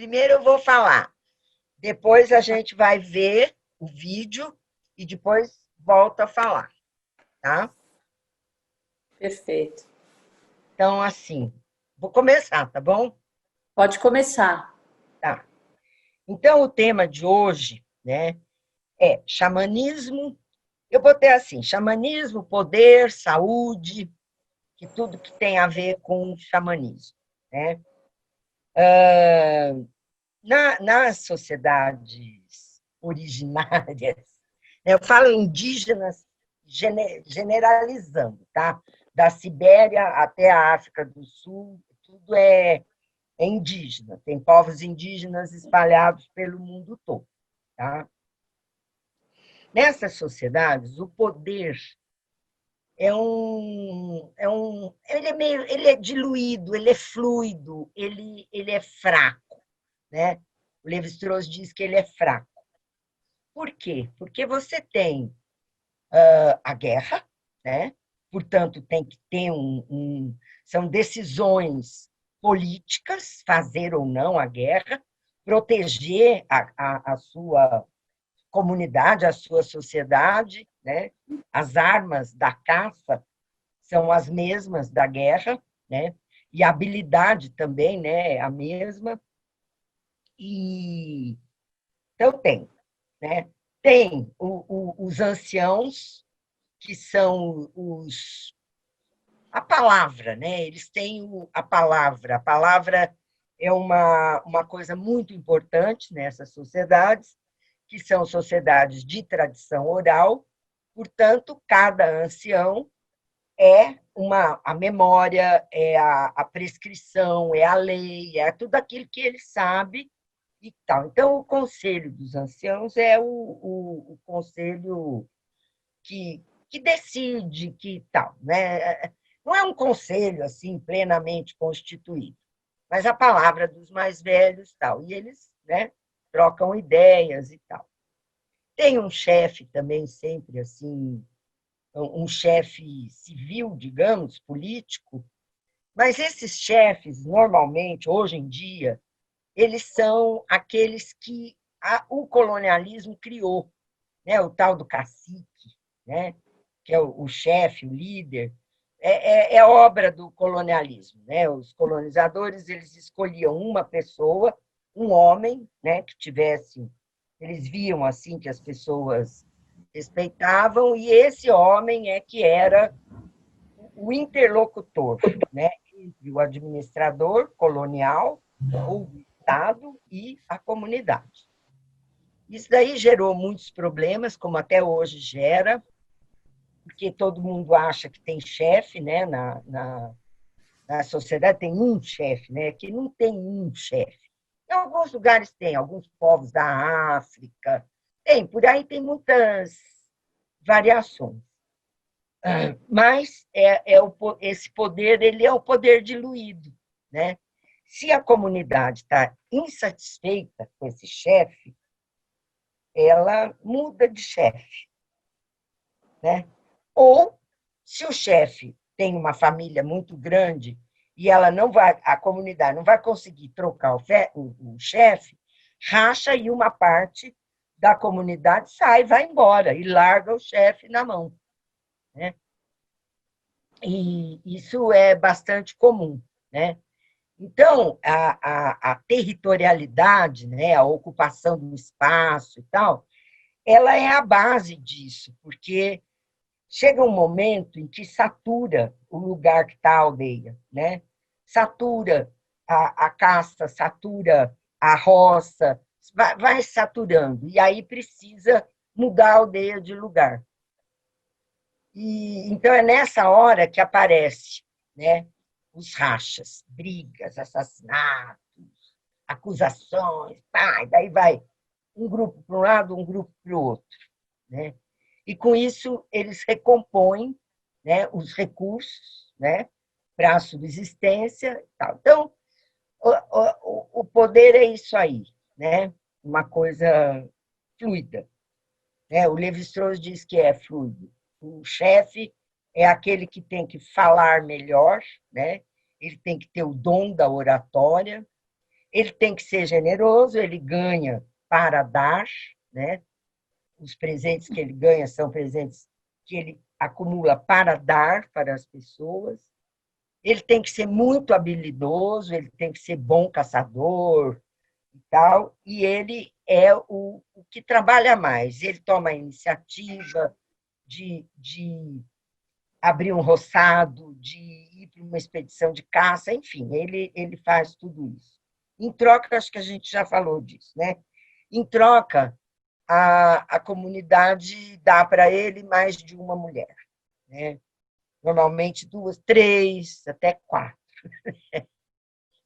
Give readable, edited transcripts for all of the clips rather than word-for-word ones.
primeiro eu vou falar, depois a gente vai ver o vídeo e depois volta a falar, tá? Perfeito. Então, assim, vou começar, tá bom? Pode começar. Tá. Então, o tema de hoje, né, é xamanismo. Eu botei assim, xamanismo, poder, saúde, que tudo que tem a ver com xamanismo, né? Nas sociedades originárias, né, eu falo indígenas generalizando, tá? Da Sibéria até a África do Sul, tudo é indígena, tem povos indígenas espalhados pelo mundo todo, tá? Nessas sociedades, o poder ele é diluído, ele é fluido, ele é fraco, né? O Levi-Strauss diz que ele é fraco. Por quê? Porque você tem a guerra, né? Portanto, tem que ter são decisões políticas, fazer ou não a guerra, proteger a sua comunidade, a sua sociedade, né? As armas da caça são as mesmas da guerra, né? E a habilidade também, né, é a mesma. E então né? Tem os anciãos, que são a palavra, né? Eles têm a palavra. A palavra é uma coisa muito importante nessas sociedades, que são sociedades de tradição oral. Portanto, cada ancião é a memória, é a prescrição, é a lei, é tudo aquilo que ele sabe e tal. Então, o Conselho dos Anciãos é o conselho que decide, que tal, né? Não é um conselho assim plenamente constituído, mas a palavra dos mais velhos tal. E eles, né, trocam ideias e tal. Tem um chefe também sempre assim, um chefe civil, digamos, político, mas esses chefes, normalmente, hoje em dia, eles são aqueles que o colonialismo criou, né? O tal do cacique, né? Que é o chefe, o líder, é obra do colonialismo, né? Os colonizadores eles escolhiam uma pessoa, um homem, né? Que tivesse, eles viam assim que as pessoas respeitavam e esse homem é que era o interlocutor, né? Entre o administrador colonial ou do Estado e a comunidade. Isso daí gerou muitos problemas, como até hoje gera, porque todo mundo acha que tem chefe, né? Na sociedade tem um chefe, né? Que não tem um chefe. Em alguns lugares tem, alguns povos da África, tem, por aí tem muitas variações. Mas esse poder ele é o poder diluído, né? Se a comunidade está insatisfeita com esse chefe, ela muda de chefe, né? Ou se o chefe tem uma família muito grande e ela não vai, a comunidade não vai conseguir trocar o chefe, racha e uma parte da comunidade sai, vai embora e larga o chefe na mão, né? E isso é bastante comum, né? Então, a territorialidade, né, a ocupação do espaço e tal, ela é a base disso, porque chega um momento em que satura o lugar que está a aldeia, né? Satura a caça, satura a roça, vai saturando, e aí precisa mudar a aldeia de lugar. E então é nessa hora que aparece, né, os rachas, brigas, assassinatos, acusações, pá, e daí vai um grupo para um lado, um grupo para o outro, né? E com isso eles recompõem, né, os recursos, né, para a subsistência e tal. Então, o poder é isso aí, né? Uma coisa fluida, né? O Levi-Strauss diz que é fluido. O chefe é aquele que tem que falar melhor, né? Ele tem que ter o dom da oratória, Ele tem que ser generoso, ele ganha para dar, né? Os presentes que ele ganha são presentes que ele acumula para dar para as pessoas. Ele tem que ser muito habilidoso, ele tem que ser bom caçador e tal, e ele é o que trabalha mais. Ele toma a iniciativa de abrir um roçado, de ir para uma expedição de caça, enfim, ele faz tudo isso. Em troca, acho que a gente já falou disso, né? Em troca, a comunidade dá para ele mais de uma mulher, né? Normalmente duas, três, até quatro.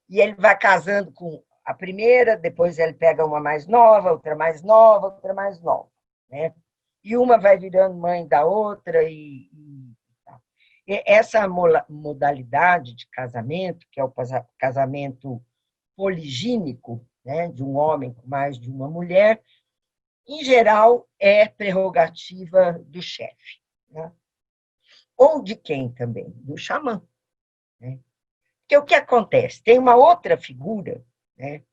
E ele vai casando com a primeira, depois ele pega uma mais nova, outra mais nova, outra mais nova, né? E uma vai virando mãe da outra e essa modalidade de casamento, que é o casamento poligínico, né, de um homem com mais de uma mulher, em geral é prerrogativa do chefe, né? Ou de quem também? Do xamã, né? Porque o que acontece? Tem uma outra figura, né,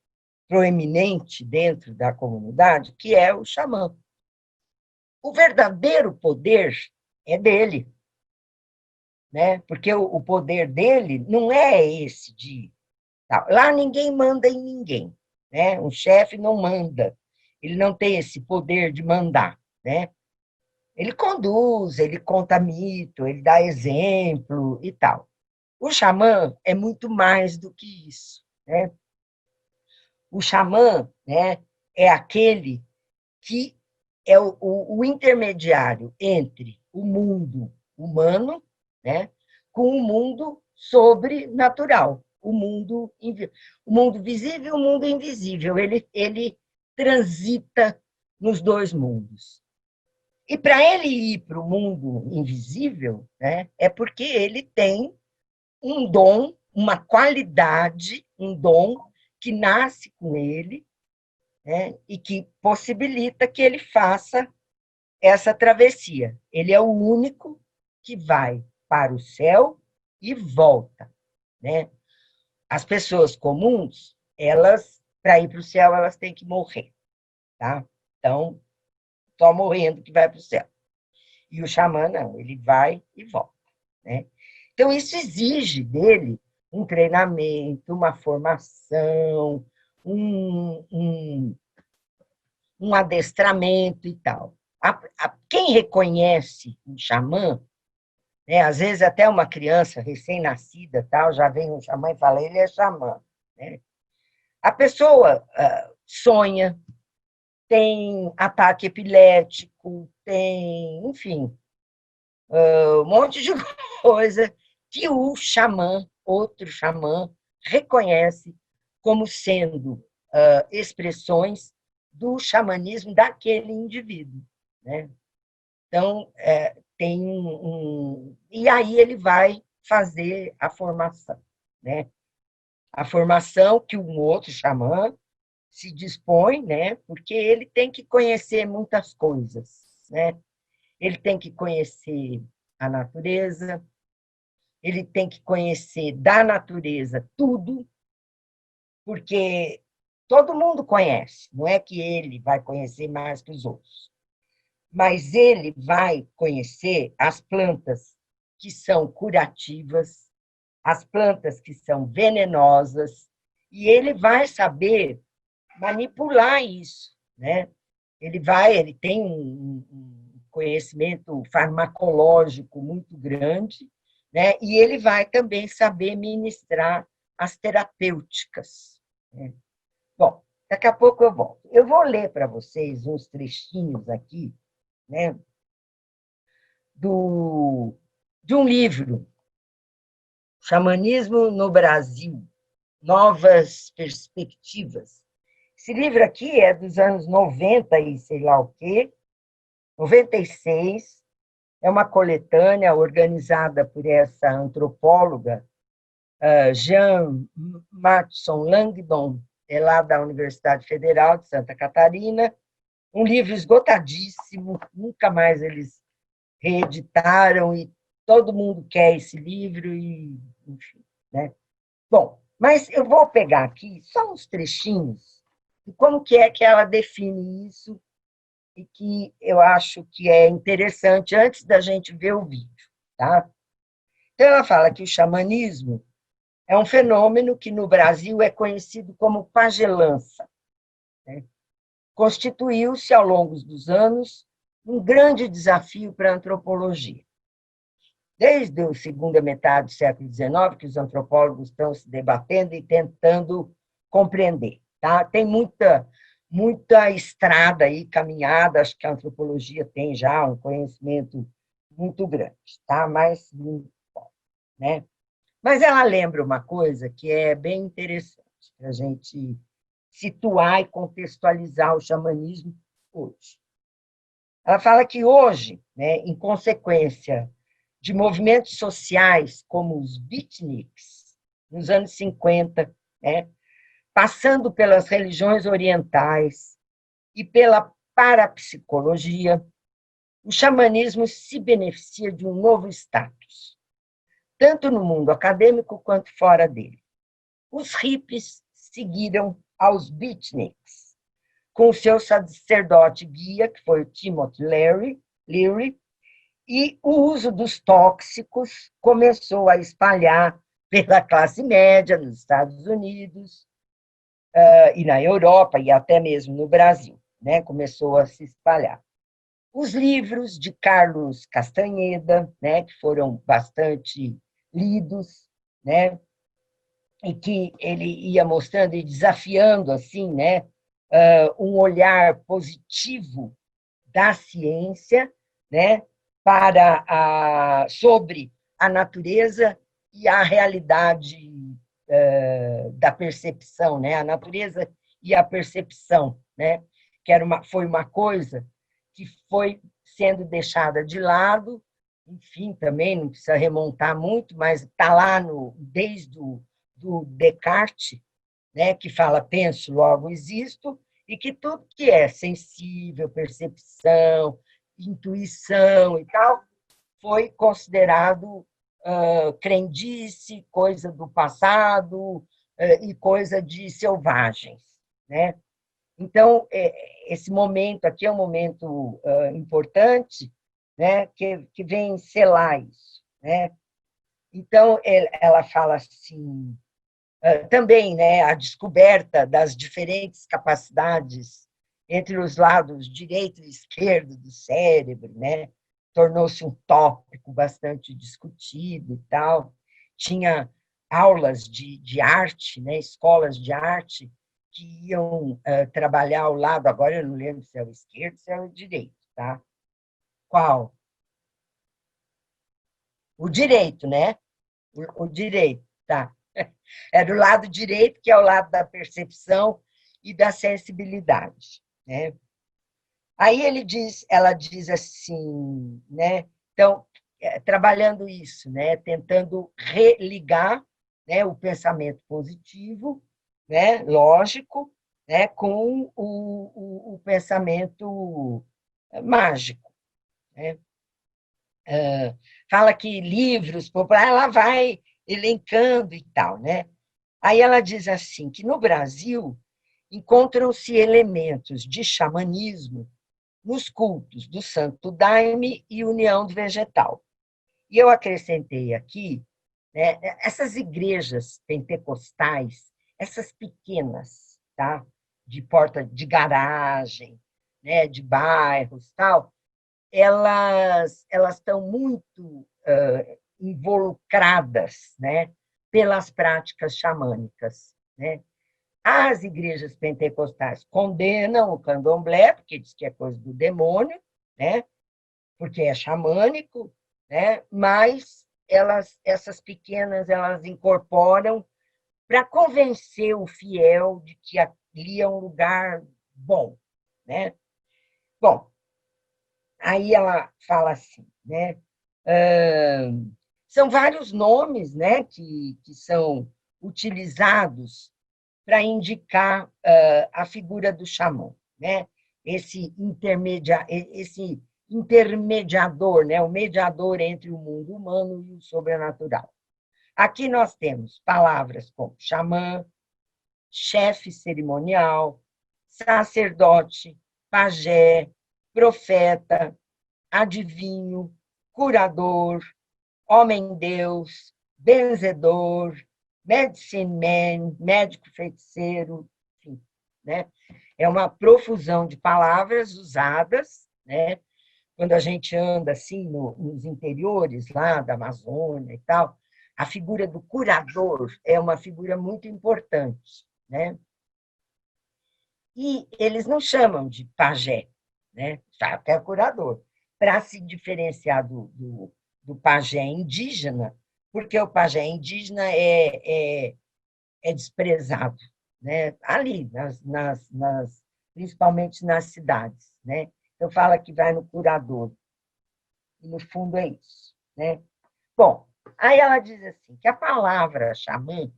proeminente dentro da comunidade, que é o xamã. O verdadeiro poder é dele, né? Porque o poder dele não é esse de... Lá ninguém manda em ninguém, né? Um chefe não manda, ele não tem esse poder de mandar, né? Ele conduz, ele conta mito, ele dá exemplo e tal. O xamã é muito mais do que isso, né? O xamã, né, é aquele que é o intermediário entre o mundo humano, né, com o mundo sobrenatural, o mundo visível e o mundo invisível. Ele transita nos dois mundos. E para ele ir para o mundo invisível, né, é porque ele tem um dom, uma qualidade, um dom que nasce com ele, né, e que possibilita que ele faça essa travessia. Ele é o único que vai para o céu e volta, né? As pessoas comuns, elas, para ir para o céu, elas têm que morrer, tá? Então, só morrendo que vai para o céu. E o xamã, não, ele vai e volta, né? Então, isso exige dele um treinamento, uma formação, um, um, um adestramento e tal. Quem reconhece um xamã, né, às vezes até uma criança recém-nascida, tal, já vem um xamã e fala, ele é xamã, né? A pessoa sonha, tem ataque epilético, tem, enfim, um monte de coisa que o xamã, outro xamã, reconhece como sendo expressões do xamanismo daquele indivíduo, né? Então, tem e aí ele vai fazer a formação, né? A formação que um outro xamã se dispõe, né? Porque ele tem que conhecer muitas coisas, né? Ele tem que conhecer a natureza, ele tem que conhecer da natureza tudo, porque todo mundo conhece, não é que ele vai conhecer mais que os outros, mas ele vai conhecer as plantas que são curativas, as plantas que são venenosas, e ele vai saber manipular isso, né? Ele tem um conhecimento farmacológico muito grande, né? E ele vai também saber ministrar as terapêuticas, né? Bom, daqui a pouco eu volto. Eu vou ler para vocês uns trechinhos aqui, né, de um livro, Xamanismo no Brasil, Novas Perspectivas. Esse livro aqui é dos anos 90 e sei lá o quê, 96, é uma coletânea organizada por essa antropóloga, Jean Matson Langdon, é lá da Universidade Federal de Santa Catarina, um livro esgotadíssimo, nunca mais eles reeditaram e todo mundo quer esse livro, e, enfim, né? Bom, Mas eu vou pegar aqui só uns trechinhos de como que é que ela define isso e que eu acho que é interessante antes da gente ver o vídeo, tá? Então, ela fala que o xamanismo é um fenômeno que no Brasil é conhecido como pagelança, né? Constituiu-se ao longo dos anos um grande desafio para a antropologia. Desde a segunda metade do século XIX, que os antropólogos estão se debatendo e tentando compreender. Tá? Tem muita estrada aí, caminhada, acho que a antropologia tem já um conhecimento muito grande, tá? Né? Mas ela lembra uma coisa que é bem interessante para a gente situar e contextualizar o xamanismo hoje. Ela fala que hoje, né, em consequência de movimentos sociais como os beatniks, nos anos 50, né, passando pelas religiões orientais e pela parapsicologia, o xamanismo se beneficia de um novo status, tanto no mundo acadêmico quanto fora dele. Os hippies seguiram aos beatniks, com o seu sacerdote guia, que foi o Timothy Leary, e o uso dos tóxicos começou a espalhar pela classe média nos Estados Unidos e na Europa, e até mesmo no Brasil, né? Começou a se espalhar. Os livros de Carlos Castanheda, né, que foram bastante lidos, né, e que ele ia mostrando e desafiando assim, né, um olhar positivo da ciência, né, sobre a natureza e a realidade da percepção, né, a natureza e a percepção, né, que foi uma coisa que foi sendo deixada de lado, enfim, também não precisa remontar muito, mas está lá desde do Descartes, né, que fala penso, logo existo, e que tudo que é sensível, percepção, intuição e tal, foi considerado crendice, coisa do passado e coisa de selvagens, né? Então, esse momento aqui é um momento importante, né, que vem selar isso, né? Então, ela fala assim, também, né, a descoberta das diferentes capacidades entre os lados direito e esquerdo do cérebro, né, tornou-se um tópico bastante discutido e tal. Tinha aulas de arte, né, escolas de arte que iam trabalhar ao lado, agora eu não lembro se é o esquerdo ou se é o direito, tá? Qual? O direito, né? O direito, tá. É do lado direito, que é o lado da percepção e da sensibilidade, né? Aí ela diz assim, né? Então, trabalhando isso, né? Tentando religar, né, o pensamento positivo, né, lógico, né, com o pensamento mágico, né? Fala que livros populares, ela vai elencando e tal, né? Aí ela diz assim, que no Brasil encontram-se elementos de xamanismo nos cultos do Santo Daime e União do Vegetal. E eu acrescentei aqui, né, essas igrejas pentecostais, essas pequenas, tá? De porta de garagem, né, de bairros, tal, elas estão muito involucradas, né, pelas práticas xamânicas, né? As igrejas pentecostais condenam o candomblé, porque diz que é coisa do demônio, né? Porque é xamânico, né? Mas essas pequenas, elas incorporam para convencer o fiel de que ali é um lugar bom, né? Bom, aí ela fala assim, né? São vários nomes, né, que são utilizados para indicar a figura do xamã, né? Esse intermediador, né? O mediador entre o mundo humano e o sobrenatural. Aqui nós temos palavras como xamã, chefe cerimonial, sacerdote, pajé, profeta, adivinho, curador, homem-deus, benzedor, medicine man, médico feiticeiro, enfim, né? É uma profusão de palavras usadas, né? Quando a gente anda assim nos interiores lá da Amazônia e tal, a figura do curador é uma figura muito importante, né? E eles não chamam de pajé, né? Sabe que é curador, para se diferenciar do pajé indígena, porque o pajé indígena é desprezado, né? Ali, principalmente nas cidades, né? Então, fala que vai no curador, e no fundo é isso, né? Bom, aí ela diz assim, que a palavra xamã,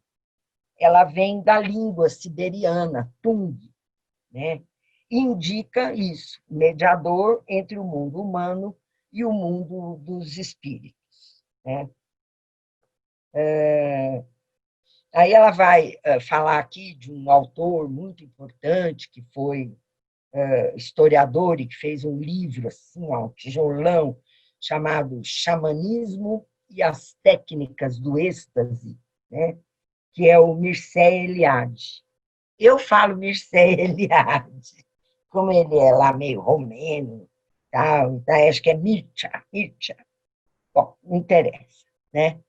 ela vem da língua siberiana, tung, né? E indica isso, mediador entre o mundo humano e o mundo dos espíritos, né? Aí ela vai falar aqui de um autor muito importante, que foi historiador e que fez um livro, assim, um tijolão, chamado Xamanismo e as Técnicas do Êxtase, né? Que é o Mircea Eliade. Eu falo Mircea Eliade, como ele é lá meio romeno, tal, então acho que é Mircea, Mircea. Bom, não interessa, né?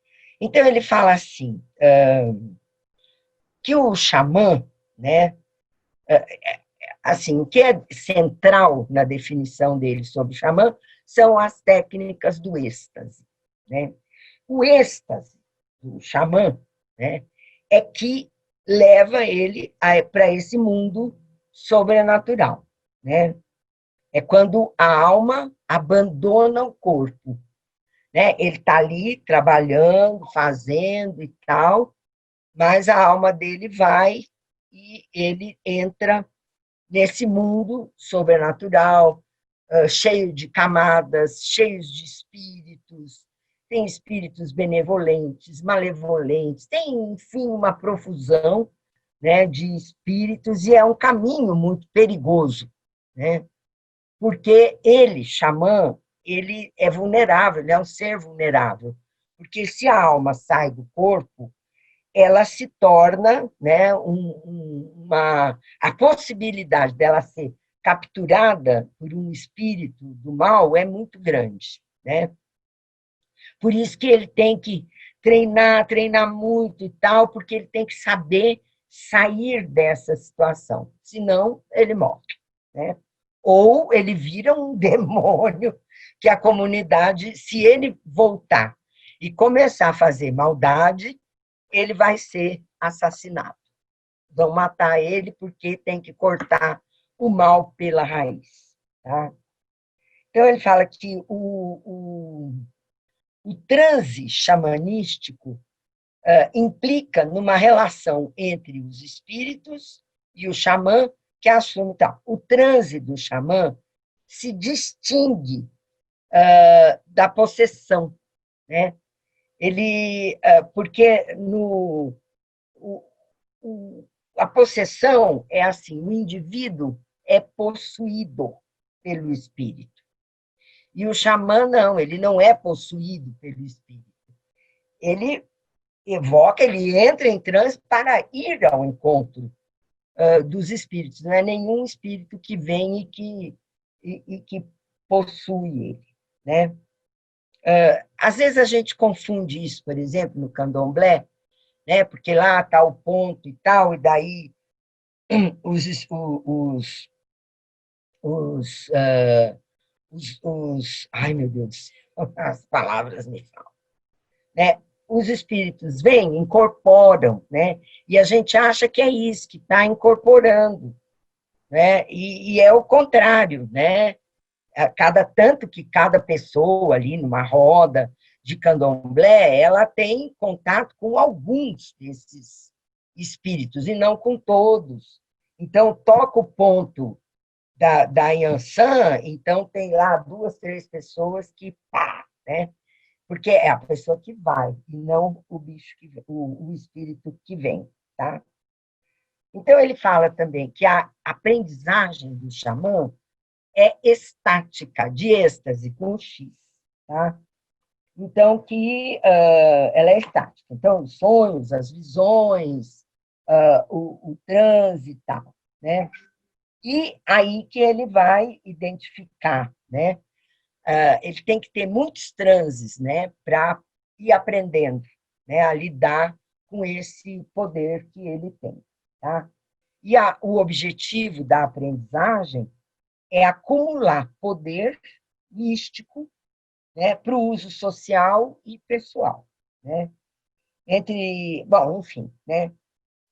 Então ele fala assim, que o xamã, né, assim, o que é central na definição dele sobre xamã são as técnicas do êxtase, né? O êxtase do xamã, né, é que leva ele para esse mundo sobrenatural, né? É quando a alma abandona o corpo, né? Ele está ali trabalhando, fazendo e tal, mas a alma dele vai e ele entra nesse mundo sobrenatural, cheio de camadas, cheios de espíritos, tem espíritos benevolentes, malevolentes, tem, enfim, uma profusão, né, de espíritos, e é um caminho muito perigoso, né? Porque ele, xamã, ele é vulnerável, ele é um ser vulnerável, porque se a alma sai do corpo, ela se torna, né, a possibilidade dela ser capturada por um espírito do mal é muito grande, né? Por isso que ele tem que treinar muito e tal, porque ele tem que saber sair dessa situação, senão ele morre, né? Ou ele vira um demônio que a comunidade, se ele voltar e começar a fazer maldade, ele vai ser assassinado. Vão matar ele porque tem que cortar o mal pela raiz. Tá? Então, ele fala que o transe xamanístico implica numa relação entre os espíritos e o xamã que assume tal. O transe do xamã se distingue da possessão, né? Ele, porque o, a possessão é assim, o indivíduo é possuído pelo espírito. E o xamã não, ele não é possuído pelo espírito. Ele evoca, ele entra em transe para ir ao encontro dos espíritos. Não é nenhum espírito que vem e que possui ele, né? Às vezes a gente confunde isso, por exemplo, no candomblé, né? Porque lá está o ponto e tal, e daí os, os, ai, meu Deus do céu, as palavras me falam, né? Os espíritos vêm, incorporam, né? E a gente acha que é isso, que está incorporando, né? E é o contrário, né? Tanto que cada pessoa ali numa roda de candomblé, ela tem contato com alguns desses espíritos, e não com todos. Então, toca o ponto da Yansan, então tem lá 2, 3 pessoas que pá, né? porque é a pessoa que vai, e não o bicho que o espírito que vem, tá? Então, ele fala também que a aprendizagem do xamã é estática, de êxtase, com X, tá? Então, que ela é estática. Então, os sonhos, as visões, o transe e tal, né? E aí que ele vai identificar, né? Ele tem que ter muitos transes, né? Para ir aprendendo, né? A lidar com esse poder que ele tem, tá? E o objetivo da aprendizagem é acumular poder místico, né, para o uso social e pessoal, né? Bom, enfim, né?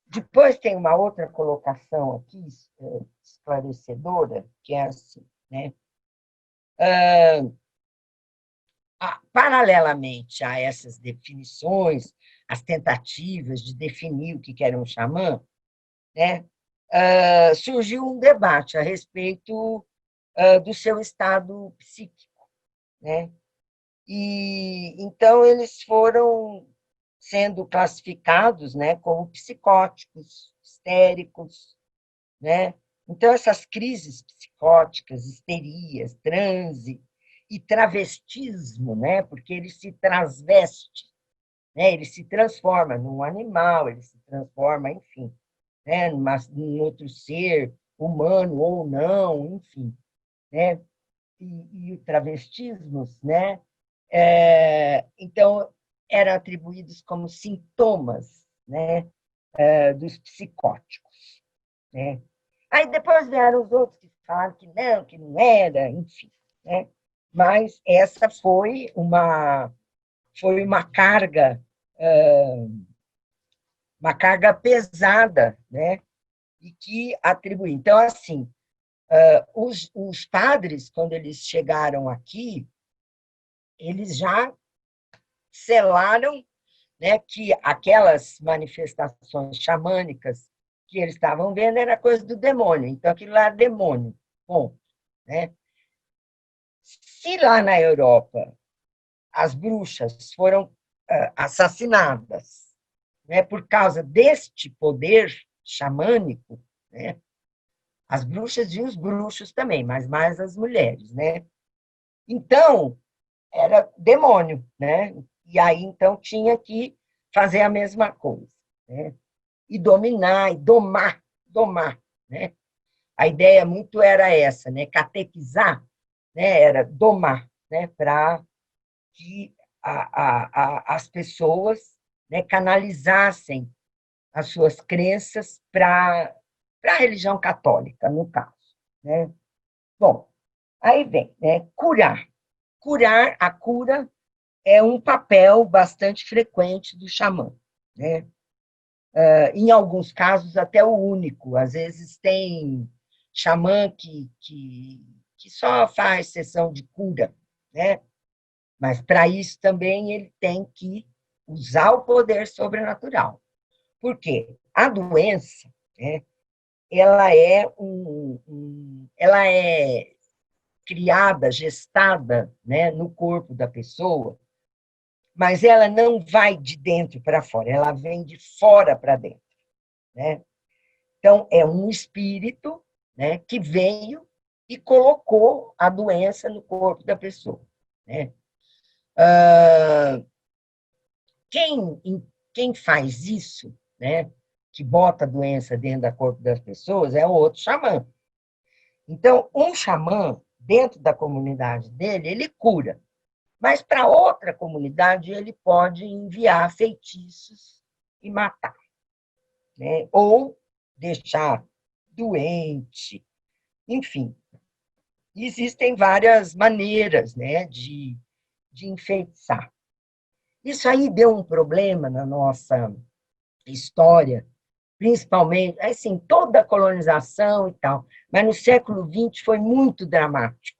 Depois tem uma outra colocação aqui esclarecedora, que é assim, né? Paralelamente a essas definições, as tentativas de definir o que era um xamã, né? Surgiu um debate a respeito do seu estado psíquico, né? E então eles foram sendo classificados, né, como psicóticos, histéricos, né? Então essas crises psicóticas, histerias, transe e travestismo, né, porque ele se transveste, né, ele se transforma num animal, ele se transforma, enfim, né, num outro ser humano ou não, enfim, né? E o travestismos, né? Então, eram atribuídos como sintomas, né, dos psicóticos, né? Aí depois vieram os outros que falaram que não era, enfim, né? Mas essa uma carga pesada, né? E que atribui. Então, assim, os padres, quando eles chegaram aqui, eles já selaram, né, que aquelas manifestações xamânicas que eles estavam vendo era coisa do demônio. Então, aquilo lá era demônio. Bom, né? Se lá na Europa as bruxas foram assassinadas, né, por causa deste poder xamânico, né, as bruxas e os bruxos também, mas mais as mulheres, né? Então, era demônio, né? E aí, então, tinha que fazer a mesma coisa, né? E dominar, e domar, né? A ideia muito era essa, né? Catequizar, né? Era domar, né? Para que as pessoas, né, canalizassem as suas crenças para a religião católica, no caso, né? Bom, aí vem, né? Curar. Curar, a cura é um papel bastante frequente do xamã, né? Em alguns casos, até o único. Às vezes tem xamã que só faz sessão de cura, né? Mas, para isso, também ele tem que usar o poder sobrenatural. Por quê? A doença, né, ela é criada, gestada, né, no corpo da pessoa, mas ela não vai de dentro para fora, ela vem de fora para dentro, né? Então, é um espírito, né, que veio e colocou a doença no corpo da pessoa, né? Quem, quem faz isso, né, que bota a doença dentro do corpo das pessoas, é o outro xamã. Então, um xamã, dentro da comunidade dele, ele cura. Mas para outra comunidade, ele pode enviar feitiços e matar, né? Ou deixar doente, enfim. Existem várias maneiras, né, de enfeitiçar. Isso aí deu um problema na nossa história, principalmente, assim, toda a colonização e tal, mas no século XX foi muito dramático,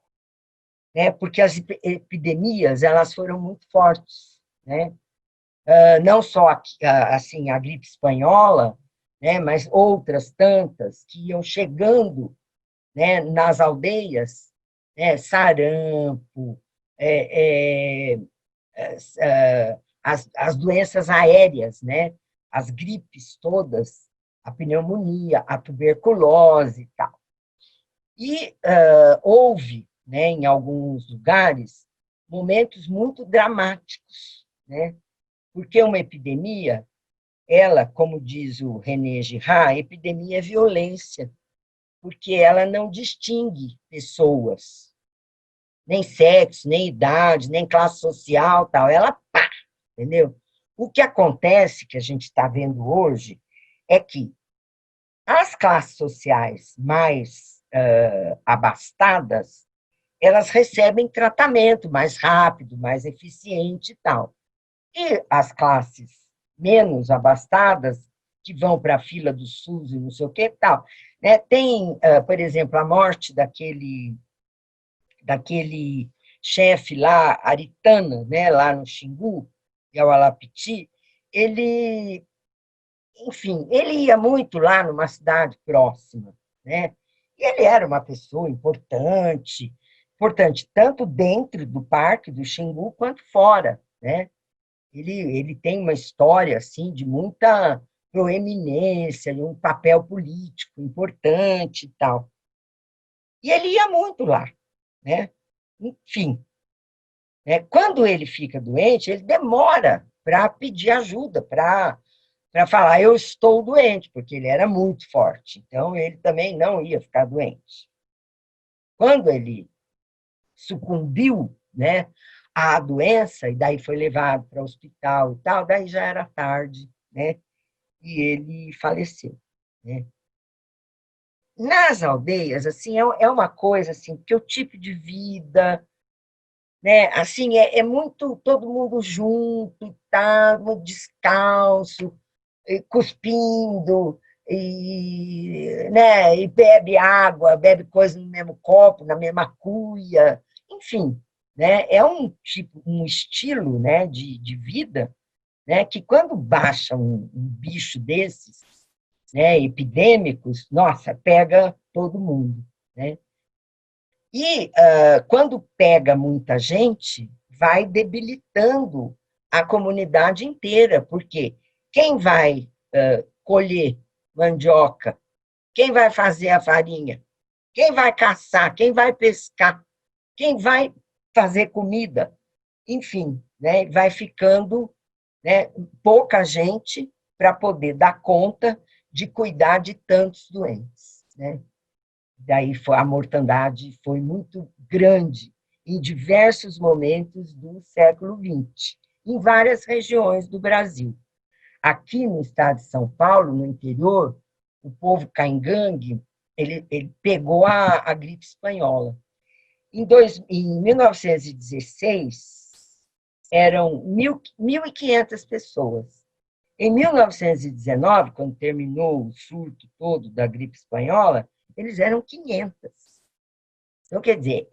né, porque as epidemias elas foram muito fortes, né? Não só assim a gripe espanhola, né, mas outras tantas que iam chegando, né, nas aldeias, né, sarampo, é, é, as doenças aéreas, né? As gripes todas, a pneumonia, a tuberculose e tal. E houve, né, em alguns lugares, momentos muito dramáticos, né? Porque uma epidemia, ela, como diz o René Girard, epidemia é violência, porque ela não distingue pessoas, nem sexo, nem idade, nem classe social, tal. Ela pá, entendeu? O que acontece, que a gente está vendo hoje, é que as classes sociais mais abastadas, elas recebem tratamento mais rápido, mais eficiente e tal. E as classes menos abastadas, que vão para a fila do SUS e não sei o que tal, né? Tem, por exemplo, a morte daquele chefe lá, Aritana, né, lá no Xingu, que é o Alapiti, ele, enfim, ele ia muito lá numa cidade próxima, né? E ele era uma pessoa importante tanto dentro do parque do Xingu quanto fora, né? Ele tem uma história assim de muita proeminência, e um papel político importante e tal. E ele ia muito lá, né? Enfim, né? Quando ele fica doente, ele demora para pedir ajuda, para falar, eu estou doente, porque ele era muito forte. Então, ele também não ia ficar doente. Quando ele sucumbiu, né, à doença, e daí foi levado para o hospital e tal, daí já era tarde, né, e ele faleceu, né. Nas aldeias, assim, é uma coisa assim, que o tipo de vida, né? Assim, é muito todo mundo junto, tá, muito descalço, e cuspindo, né, e bebe água, bebe coisa no mesmo copo, na mesma cuia, enfim, né? É um tipo, um estilo, né, de vida, né, que quando baixa um bicho desses, né, epidêmicos, nossa, pega todo mundo, né? E quando pega muita gente, vai debilitando a comunidade inteira, porque quem vai colher mandioca, quem vai fazer a farinha, quem vai caçar, quem vai pescar, quem vai fazer comida, enfim, né, vai ficando, né, pouca gente para poder dar conta de cuidar de tantos doentes, né? Daí a mortandade foi muito grande em diversos momentos do século XX, em várias regiões do Brasil. Aqui no estado de São Paulo, no interior, o povo caingangue, ele pegou a gripe espanhola. Em 1916, eram 1.500 pessoas. Em 1919, quando terminou o surto todo da gripe espanhola, eles eram 500. Então, quer dizer,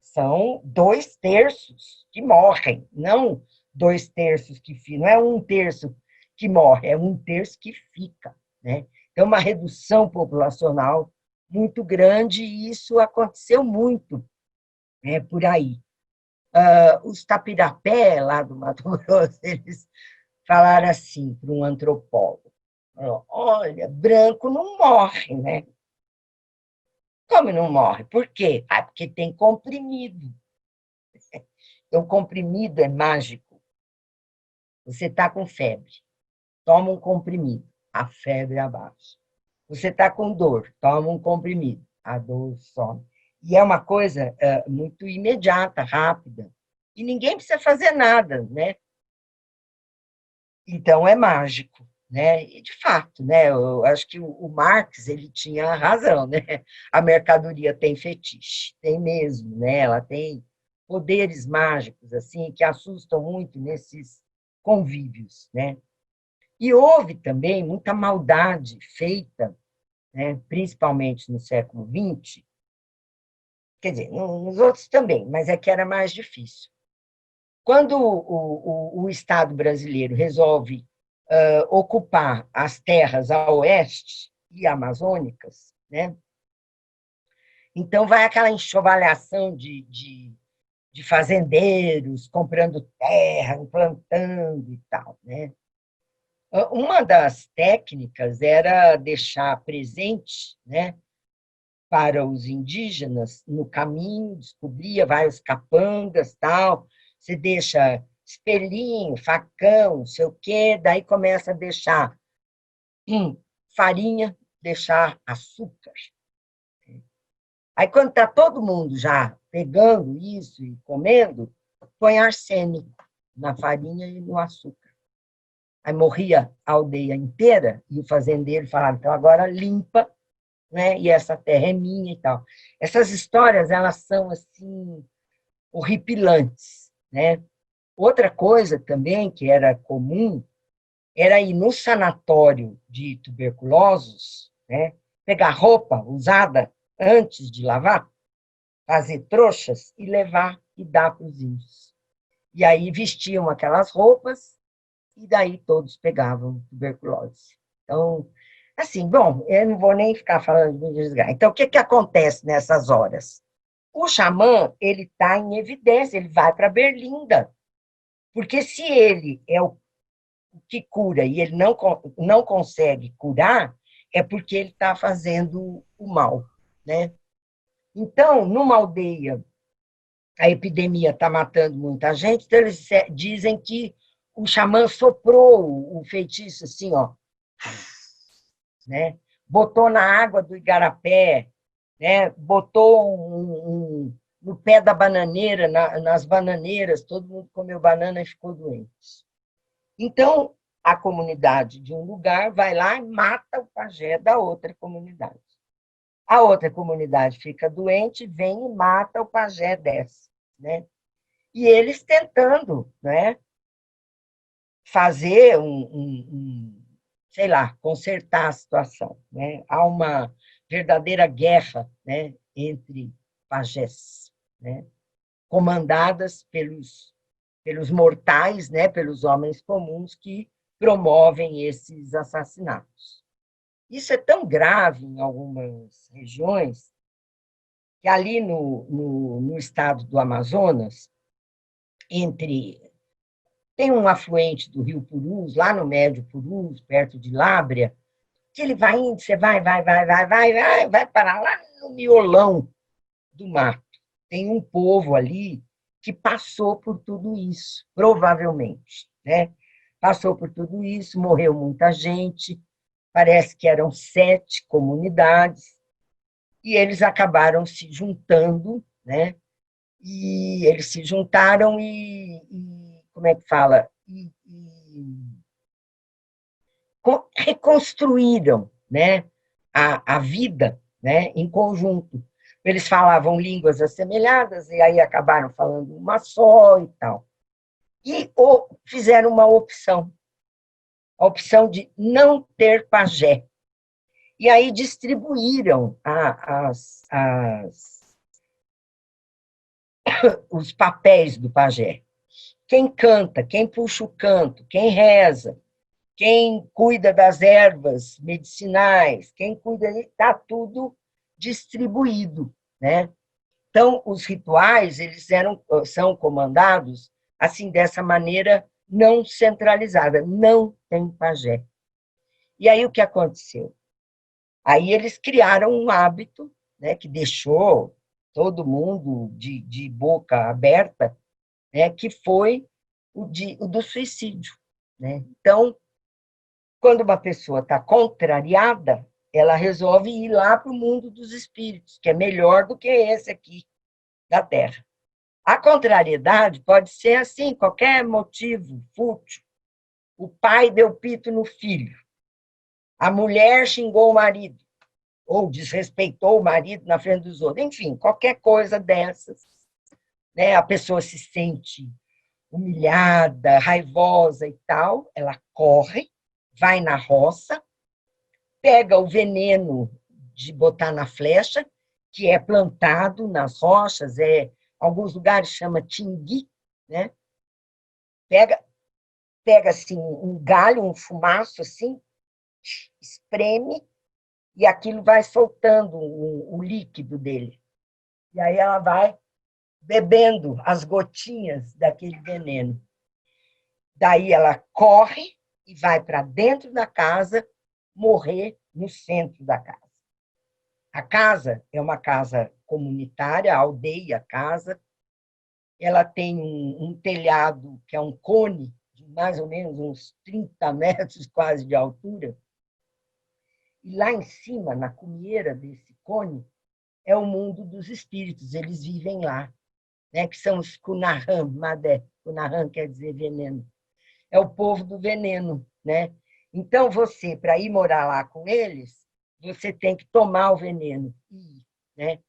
são 2/3 que morrem, não 2/3 que ficam, não é 1/3 que morre, é 1/3 que fica, né? Então, uma redução populacional muito grande, e isso aconteceu muito, né, por aí. Os Tapirapé, lá do Mato Grosso, eles falaram assim para um antropólogo: olha, branco não morre, né? Como não morre? Por quê? Ah, porque tem comprimido. O comprimido é mágico. Você está com febre, toma um comprimido, a febre abaixa. Você está com dor, toma um comprimido, a dor some. E é uma coisa muito imediata, rápida. E ninguém precisa fazer nada, né? Então é mágico, né? E de fato, né? Eu acho que o Marx ele tinha razão, né? A mercadoria tem fetiche, tem mesmo, né? Ela tem poderes mágicos assim que assustam muito nesses convívios, né? E houve também muita maldade feita, né? Principalmente no século XX, quer dizer, nos outros também, mas é que era mais difícil. Quando o Estado brasileiro resolve ocupar as terras a oeste e amazônicas, né? Então vai aquela enxovalhação de de fazendeiros comprando terra, implantando e tal, né? Uma das técnicas era deixar presente, né, para os indígenas no caminho, descobria vários capangas, tal, você deixa espelhinho, facão, não sei o quê, daí começa a deixar farinha, deixar açúcar. Aí, quando está todo mundo já pegando isso e comendo, põe arsênico na farinha e no açúcar. Aí morria a aldeia inteira e o fazendeiro falava, então agora limpa, né? E essa terra é minha e tal. Essas histórias, elas são assim horripilantes, né? Outra coisa também que era comum era ir no sanatório de tuberculosos, né? Pegar roupa usada antes de lavar, fazer trouxas e levar e dar para os índios. E aí vestiam aquelas roupas e daí todos pegavam tuberculose. Então, assim, bom, eu não vou nem ficar falando de desgraça. Então, o que acontece nessas horas? O xamã, ele está em evidência, ele vai para Berlinda, porque se ele é o que cura e ele não consegue curar, é porque ele está fazendo o mal, né? Então, numa aldeia, a epidemia está matando muita gente, então eles dizem que o xamã soprou o feitiço assim, ó, né? Botou na água do igarapé, né? Botou no pé da bananeira, nas bananeiras, todo mundo comeu banana e ficou doente. Então, a comunidade de um lugar vai lá e mata o pajé da outra comunidade. A outra comunidade fica doente, vem e mata o pajé dessa, né? E eles tentando, né, fazer sei lá, consertar a situação, né? Há uma verdadeira guerra, né, entre pajés, né, comandadas pelos mortais, né, pelos homens comuns que promovem esses assassinatos. Isso é tão grave em algumas regiões que ali no estado do Amazonas, tem um afluente do rio Purus, lá no Médio Purus, perto de Lábrea, que ele vai indo, você vai parar lá no miolão do mato. Tem um povo ali que passou por tudo isso, provavelmente, né? Passou por tudo isso, morreu muita gente, parece que eram 7 comunidades, e eles acabaram se juntando, né? E eles se juntaram como é que fala? Reconstruíram, né, a vida, né, em conjunto. Eles falavam línguas assemelhadas e aí acabaram falando uma só e tal. E fizeram uma opção, a opção de não ter pajé. E aí distribuíram os papéis do pajé. Quem canta, quem puxa o canto, quem reza, quem cuida das ervas medicinais, quem cuida, está tudo distribuído, né? Então, os rituais, são comandados assim, dessa maneira não centralizada, não tem pajé. E aí o que aconteceu? Aí eles criaram um hábito, né, que deixou todo mundo de boca aberta, né, que foi o do suicídio, né? Então, quando uma pessoa está contrariada, ela resolve ir lá para o mundo dos espíritos, que é melhor do que esse aqui da Terra. A contrariedade pode ser assim, qualquer motivo fútil. O pai deu pito no filho, a mulher xingou o marido, ou desrespeitou o marido na frente dos outros, enfim, qualquer coisa dessas, né? A pessoa se sente humilhada, raivosa e tal, ela corre, vai na roça, pega o veneno de botar na flecha, que é plantado nas rochas, alguns lugares chama tingui, né? Pega, pega assim um galho, um fumaço assim, espreme e aquilo vai soltando o líquido dele. E aí ela vai bebendo as gotinhas daquele veneno. Daí ela corre e vai para dentro da casa, morrer no centro da casa. A casa é uma casa comunitária, a aldeia, casa. Ela tem um telhado que é um cone de mais ou menos uns 30 metros quase de altura. E lá em cima, na cumieira desse cone, é o mundo dos espíritos. Eles vivem lá, né? Que são os Kunahan, Madé. Kunahan quer dizer veneno. É o povo do veneno, né? Então, você, para ir morar lá com eles, você tem que tomar o veneno. Né?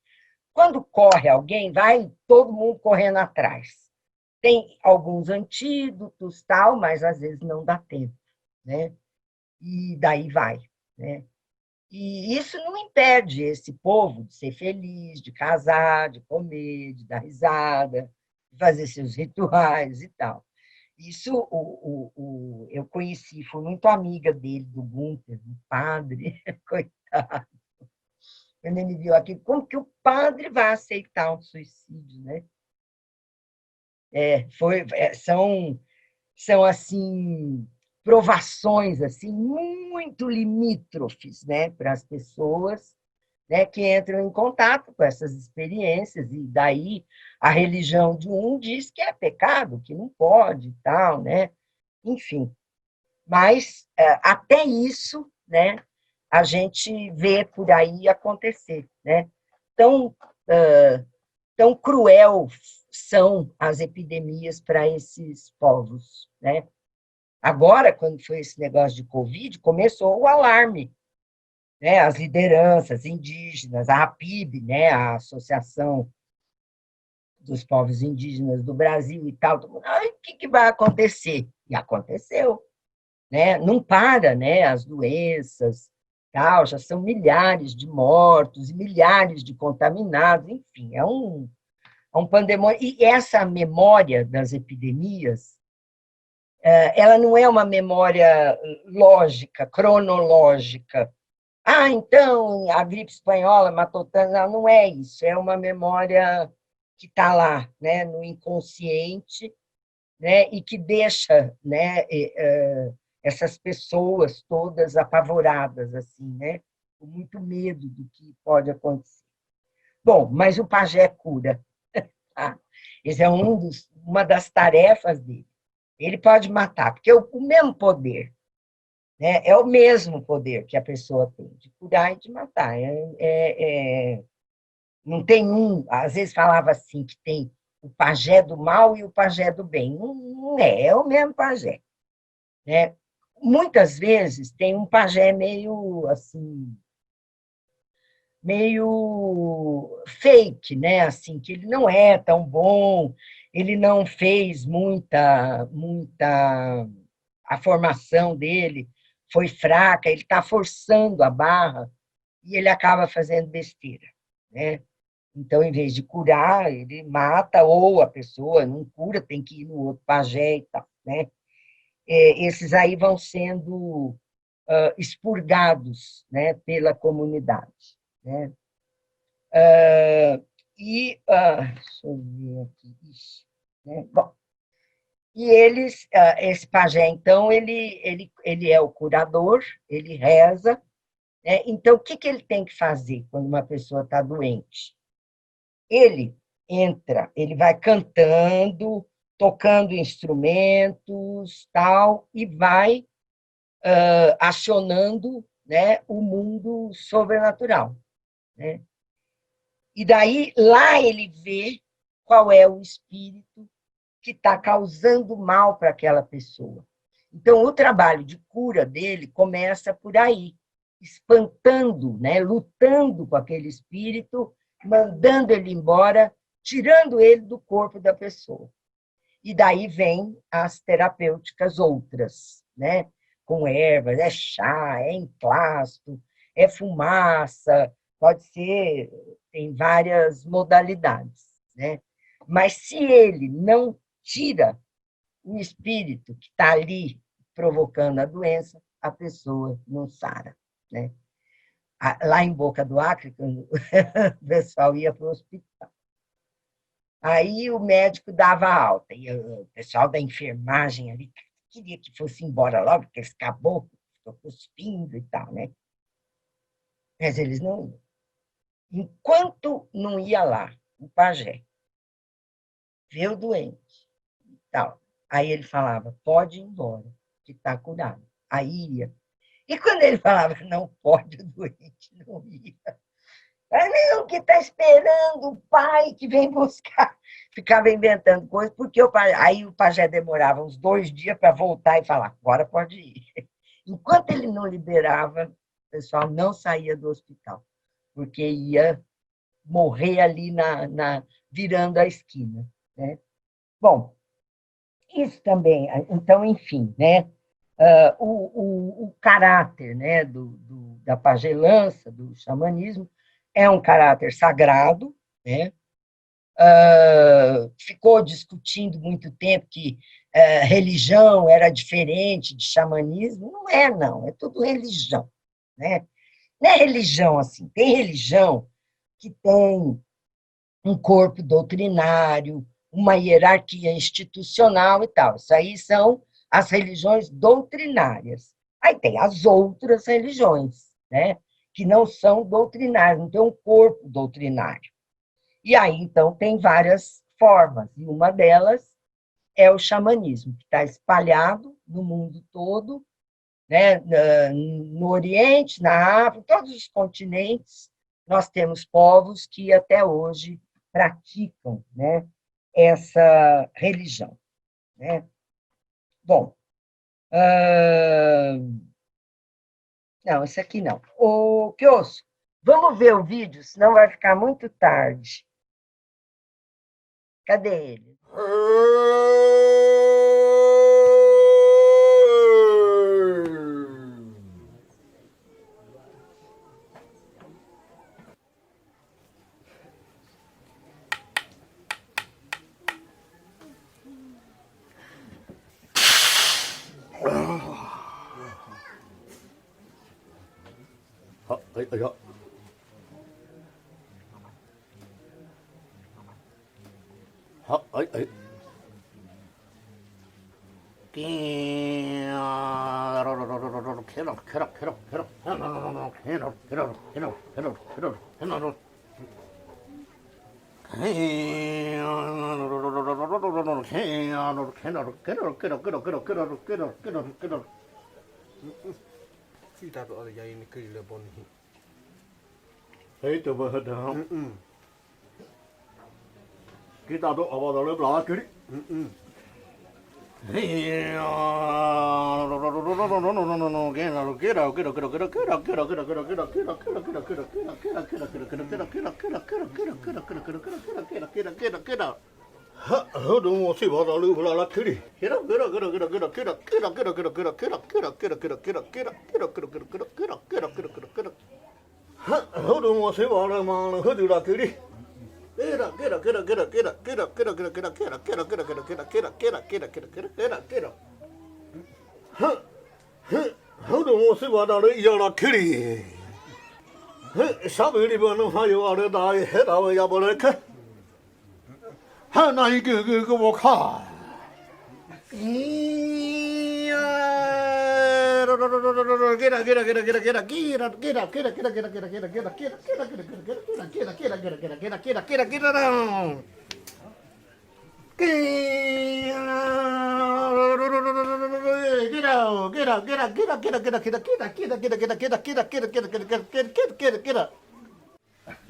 Quando corre alguém, vai todo mundo correndo atrás. Tem alguns antídotos, tal, mas às vezes não dá tempo, né? E daí vai, né? E isso não impede esse povo de ser feliz, de casar, de comer, de dar risada, de fazer seus rituais e tal. Isso eu conheci, fui muito amiga dele, do Gunther, do padre, coitado. Quando ele viu aqui, como que o padre vai aceitar um suicídio, né? São assim provações assim muito limítrofes, né, para as pessoas, né, que entram em contato com essas experiências e daí a religião de um diz que é pecado, que não pode e tal, né? Enfim, mas até isso, né, a gente vê por aí acontecer, né? Tão tão cruel são as epidemias para esses povos, né? Agora, quando foi esse negócio de Covid, começou o alarme, né? As lideranças indígenas, a APIB, né? A Associação dos Povos Indígenas do Brasil e tal, todo mundo, o que vai acontecer? E aconteceu, né? Não para, né? As doenças, tal, já são milhares de mortos e milhares de contaminados, enfim, é um pandemônio. E essa memória das epidemias, ela não é uma memória lógica, cronológica. Ah, então a gripe espanhola matou tanto. Não, não é isso. É uma memória que está lá, né, no inconsciente, né, e que deixa, né, essas pessoas todas apavoradas, assim, né, com muito medo do que pode acontecer. Bom, mas o pajé cura. Tá? Esse é uma das tarefas dele. Ele pode matar, porque o mesmo poder, né, é o mesmo poder que a pessoa tem, de curar e de matar. Não tem um, às vezes falava assim, que tem o pajé do mal e o pajé do bem. Não, não é o mesmo pajé. Né? Muitas vezes tem um pajé meio assim, meio fake, né? Assim, que ele não é tão bom, ele não fez muita a formação dele foi fraca, ele está forçando a barra e ele acaba fazendo besteira, né? Então, em vez de curar, ele mata, ou a pessoa não cura, tem que ir no outro pajé e tal, né? Esses aí vão sendo expurgados, né, pela comunidade, né? Deixa eu ver aqui, isso, né? Bom, e esse pajé, então, ele é o curador, ele reza, né? Então, o que ele tem que fazer quando uma pessoa está doente? Ele entra, ele vai cantando, tocando instrumentos, tal, e vai acionando, né, o mundo sobrenatural, né? E daí, lá ele vê qual é o espírito que está causando mal para aquela pessoa. Então, o trabalho de cura dele começa por aí, espantando, né, lutando com aquele espírito, mandando ele embora, tirando ele do corpo da pessoa. E daí vem as terapêuticas outras, né? Com ervas, é chá, é emplasto, é fumaça, pode ser, tem várias modalidades, né? Mas se ele não tira o espírito que está ali provocando a doença, a pessoa não sara, né? Lá em Boca do Acre, quando o pessoal ia para o hospital, Aí o médico dava alta, e o pessoal da enfermagem ali queria que fosse embora logo, porque esse caboclo ficou cuspindo e tal, né? Mas eles não iam. Enquanto não ia lá, o pajé, ver o doente e tal, aí ele falava, pode ir embora, que está curado. Aí ia. E quando ele falava, não pode, o doente não ia. Ah, não, que está esperando o pai que vem buscar. Ficava inventando coisas, porque aí o pajé demorava uns 2 dias para voltar e falar, agora pode ir. Enquanto ele não liberava, o pessoal não saía do hospital, porque ia morrer ali virando a esquina. Né? Bom, isso também, então, enfim, né? O caráter, né, da pagelança, do xamanismo, é um caráter sagrado, né? Ficou discutindo muito tempo que religião era diferente de xamanismo. Não é, não, é tudo religião. Né? Não é religião assim, tem religião que tem um corpo doutrinário, uma hierarquia institucional e tal. Isso aí são as religiões doutrinárias. Aí tem as outras religiões, né? Que não são doutrinárias, não tem um corpo doutrinário. E aí, então, tem várias formas, e uma delas é o xamanismo, que está espalhado no mundo todo, né? No Oriente, na África, todos os continentes, nós temos povos que até hoje praticam, né, essa religião. Né? Bom, não, esse aqui não. O Kiosko, vamos ver o vídeo, senão vai ficar muito tarde. Cadê ele? Kita tu ada jaya ni kerja lebon ni. Hey, tu berhadap. Kita tu awal dah lepas kiri. Aduh, si bawa lalu belalak kiri. Kira. Aduh, si bawa mana hadu kiri. Kira. Aduh, si bawa lalu ialah kiri. Sabi di mana hayu ada dah, dah ya boleh ke? Hana ke boka.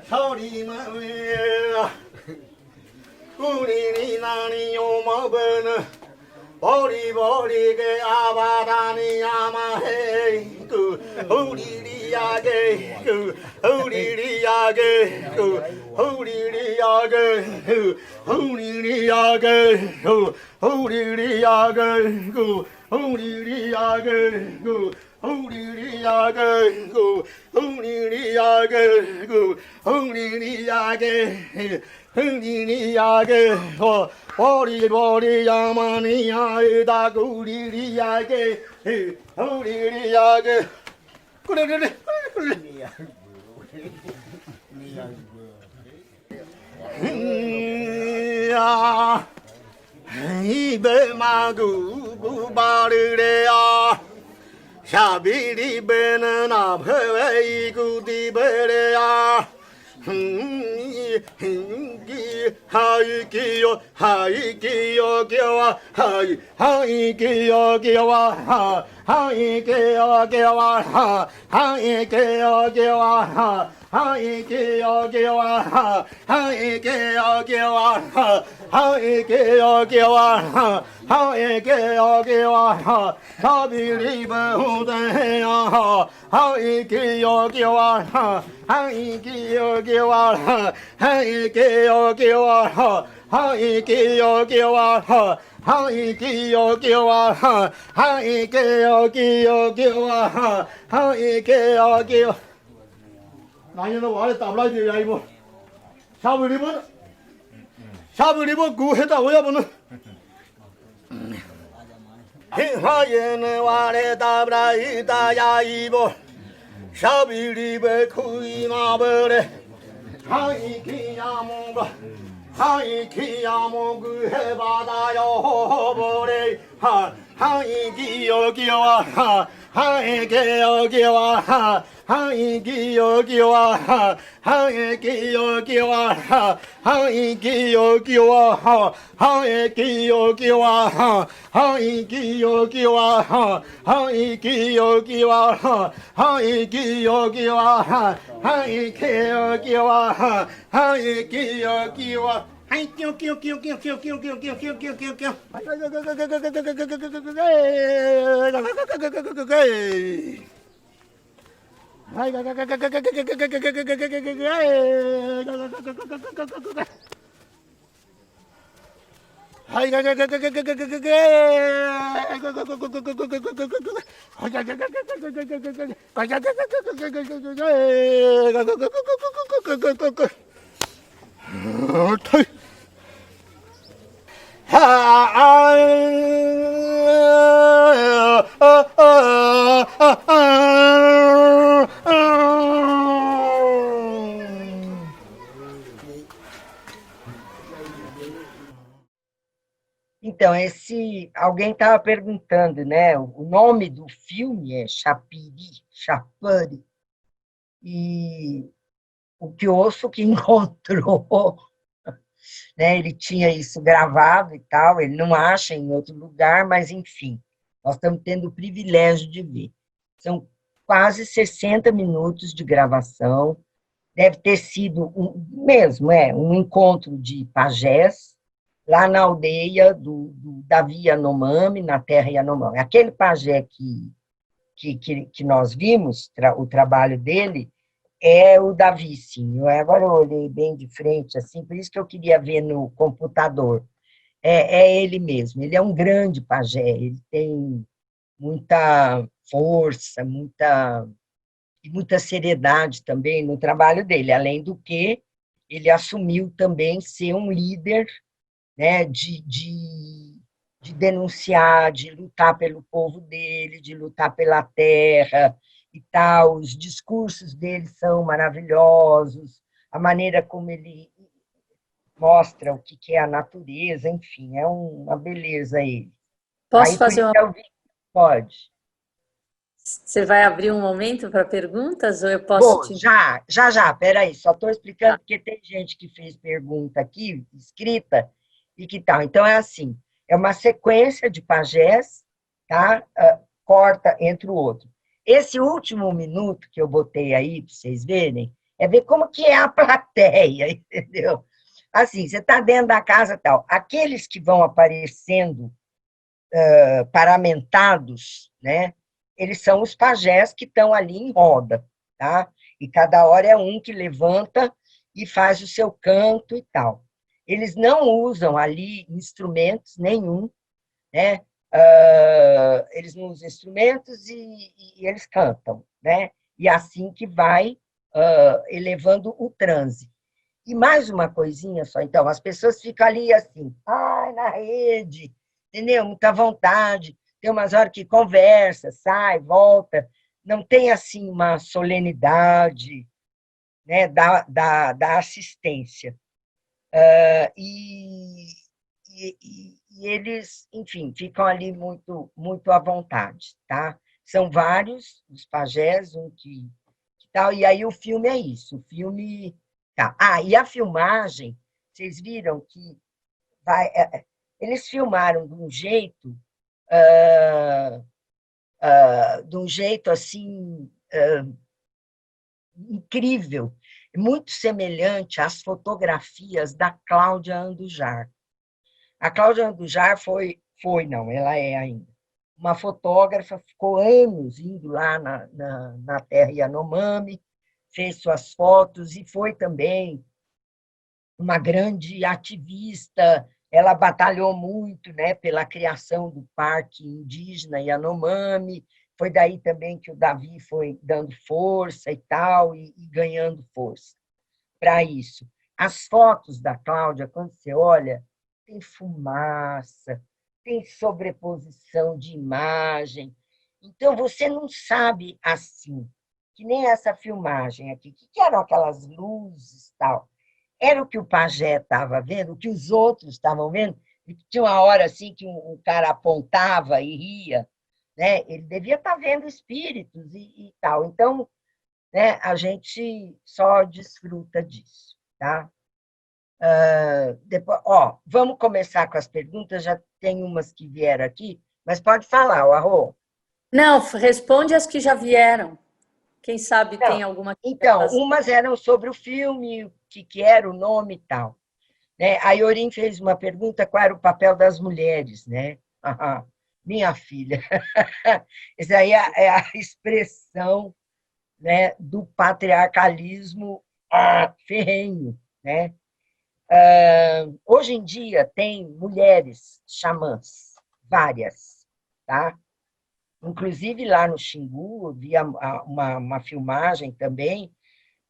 Sorry, my Uni nani yoma bena, bori ke abadani yama hey, ku uri liage, ku uri liage, ku uri liage, ku uri liage, ku uri liage, ku uri liage, ku uri liage, ku uri liage, ku uri liage. Hungiriage, bori yamani da guririage, hungiriage. 呀，一杯马古古巴里的呀，下边的白呢那拍外一股的白的呀。hai kia kêu à hai kia kêu à hai kia kêu à hai kia kêu à hai kia kêu à hai kia kêu à hai kia kêu à hai kia kêu à ha bi li ba hu de ya hai kia kêu à hai kia kêu à hai kia kêu à hai kia kêu à hai kia kêu à hai kia kêu à hai kia kêu này nó bảo là tập lại thì vậy mà sao bị đi mất cú hết tao vậy mà nó hiện hoa yên hoa để tập lại ta ya y bộ sao bị đi về khui mà bờ đây hai kia mong ba hai kia mong cứ hết ba ta yo bờ đây hai kia kêu à hai kia kêu à hai kia kêu à hai kia kêu à hai kia kêu à hai kia kêu à hai kia kêu à hai kia kêu à hai kia kêu à hai kia kêu à hai kia kêu à hai kêu kêu kêu kêu kêu kêu kêu kêu kêu kêu kêu kêu thôi Então, alguém estava perguntando, né? O nome do filme é Chapari, e o Quioso que encontrou, né? Ele tinha isso gravado e tal, ele não acha em outro lugar, mas enfim, nós estamos tendo o privilégio de ver. São quase 60 minutos de gravação, deve ter sido um encontro de pajés, lá na aldeia do Davi Yanomami, na terra Yanomami. Aquele pajé que nós vimos, o trabalho dele, é o Davi, sim. Agora eu olhei bem de frente, assim, por isso que eu queria ver no computador. É ele mesmo, ele é um grande pajé, ele tem muita força, muita seriedade também no trabalho dele, além do que ele assumiu também ser um líder, né, de denunciar, de lutar pelo povo dele, de lutar pela terra e tal. Os discursos dele são maravilhosos, a maneira como ele mostra o que é a natureza, enfim, é uma beleza ele. Posso fazer uma... Pode. Você vai abrir um momento para perguntas ou eu posso... Bom, já, peraí, só estou explicando porque tem gente que fez pergunta aqui, escrita, e que tal. Então, é assim, é uma sequência de pajés, tá? Corta entre o outro. Esse último minuto que eu botei aí, para vocês verem, é ver como que é a plateia, entendeu? Assim, você está dentro da casa e tal. Aqueles que vão aparecendo paramentados, né? Eles são os pajés que estão ali em roda, tá? E cada hora é um que levanta e faz o seu canto e tal. Eles não usam ali instrumentos nenhum, né? Eles não usam instrumentos e eles cantam, né? E assim que vai elevando o transe. E mais uma coisinha só, então, as pessoas ficam ali assim, na rede, entendeu? Muita vontade, tem umas horas que conversa, sai, volta, não tem assim uma solenidade, né, da assistência. E eles, enfim, ficam ali muito à vontade, tá? São vários os pajés, um que tal, e aí o filme é isso, o filme... Tá. E a filmagem, vocês viram que eles filmaram de um jeito assim incrível, muito semelhante às fotografias da Cláudia Andujar. A Cláudia Andujar não, ela é ainda uma fotógrafa, ficou anos indo lá na terra Yanomami, fez suas fotos e foi também uma grande ativista. Ela batalhou muito, né, pela criação do Parque Indígena Yanomami. Foi daí também que o Davi foi dando força e tal, e ganhando força para isso. As fotos da Cláudia, quando você olha, tem fumaça, tem sobreposição de imagem. Então, você não sabe assim, que nem essa filmagem aqui. O que eram aquelas luzes e tal? Era o que o pajé estava vendo, o que os outros estavam vendo, e tinha uma hora assim que um cara apontava e ria, né? Ele devia estar vendo espíritos e tal. Então, né, a gente só desfruta disso, tá? Depois, vamos começar com as perguntas, já tem umas que vieram aqui, mas pode falar, o Arro. Não, responde as que já vieram. Quem sabe Não, tem alguma que vai então, fazer. umas eram sobre o filme, o que era o nome e tal. Né? A Iorim fez uma pergunta, qual era o papel das mulheres, né? Minha filha. Isso aí é a expressão, né, do patriarcalismo ferrenho, né? Hoje em dia tem mulheres xamãs, várias, tá? Inclusive lá no Xingu, eu vi uma filmagem também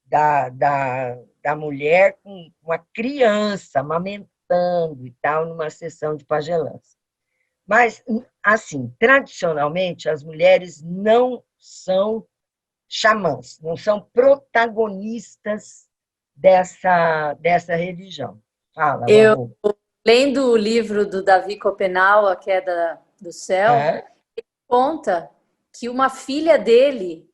da mulher com uma criança amamentando e tal, numa sessão de pagelância. Mas, assim, tradicionalmente, as mulheres não são xamãs, não são protagonistas dessa religião. Fala, Eu, Arro. lendo o livro do Davi Copenau, A Queda do Céu, conta que uma filha dele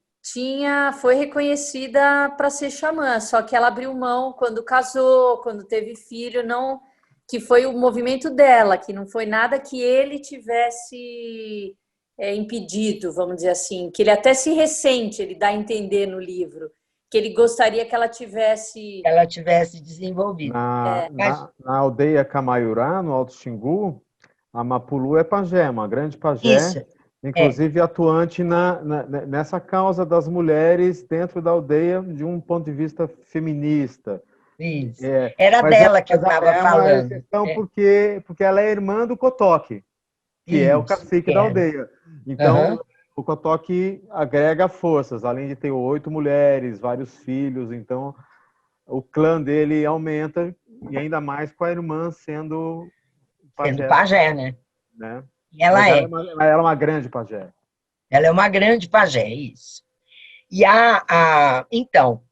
foi reconhecida para ser xamã, só que ela abriu mão quando casou, quando teve filho, não, que foi o movimento dela, que não foi nada que ele tivesse impedido, vamos dizer assim, que ele até se ressente, ele dá a entender no livro, que ele gostaria que ela tivesse... Ela tivesse desenvolvido. Mas, Na aldeia Camaiurá, no Alto Xingu, a Mapulu é pajé, uma grande pajé, isso, inclusive atuante nessa causa das mulheres dentro da aldeia de um ponto de vista feminista. isso. Era dela que eu estava É uma falando. exceção porque ela é irmã do Cotoque, que é o Isso, cacique da era. aldeia. Uhum. Então, o Cotoque agrega forças, além de ter 8 mulheres, vários filhos, então o clã dele aumenta, e ainda mais com a irmã sendo Sendo pajé, pajé, né? né? E ela Mas é. ela é uma grande pajé. Ela é uma grande pajé, isso. E então,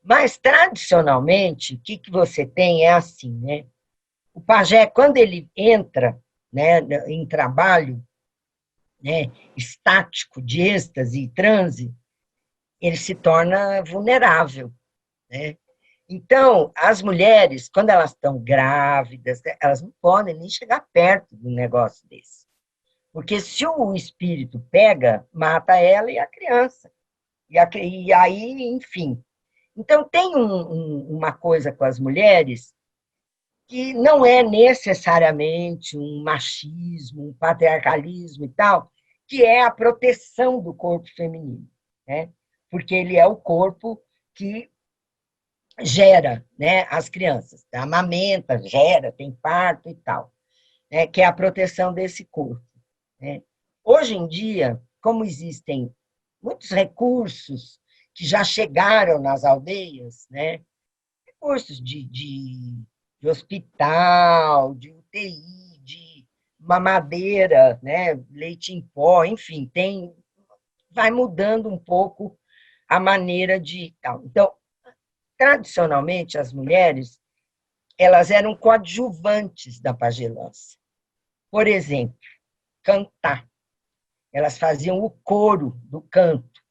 mas tradicionalmente, o que você tem é assim, né? O pajé, quando ele entra, né, em trabalho, né, estático, de êxtase e transe, ele se torna vulnerável, né? Então, as mulheres, quando elas estão grávidas, elas não podem nem chegar perto de um negócio desse. Porque se o espírito pega, mata ela e a criança. E aí, enfim. Então, tem uma coisa com as mulheres que não é necessariamente um machismo, um patriarcalismo e tal, que é a proteção do corpo feminino, né? Porque ele é o corpo que gera, né, as crianças, amamenta, gera, tem parto e tal, né, que é a proteção desse corpo, né? Hoje em dia, como existem muitos recursos que já chegaram nas aldeias, né, recursos de hospital, de UTI, de mamadeira, né, leite em pó, enfim, vai mudando um pouco a maneira de tal. Então, tradicionalmente, as mulheres elas eram coadjuvantes da pagelância. Por exemplo, cantar. Elas faziam o coro do canto.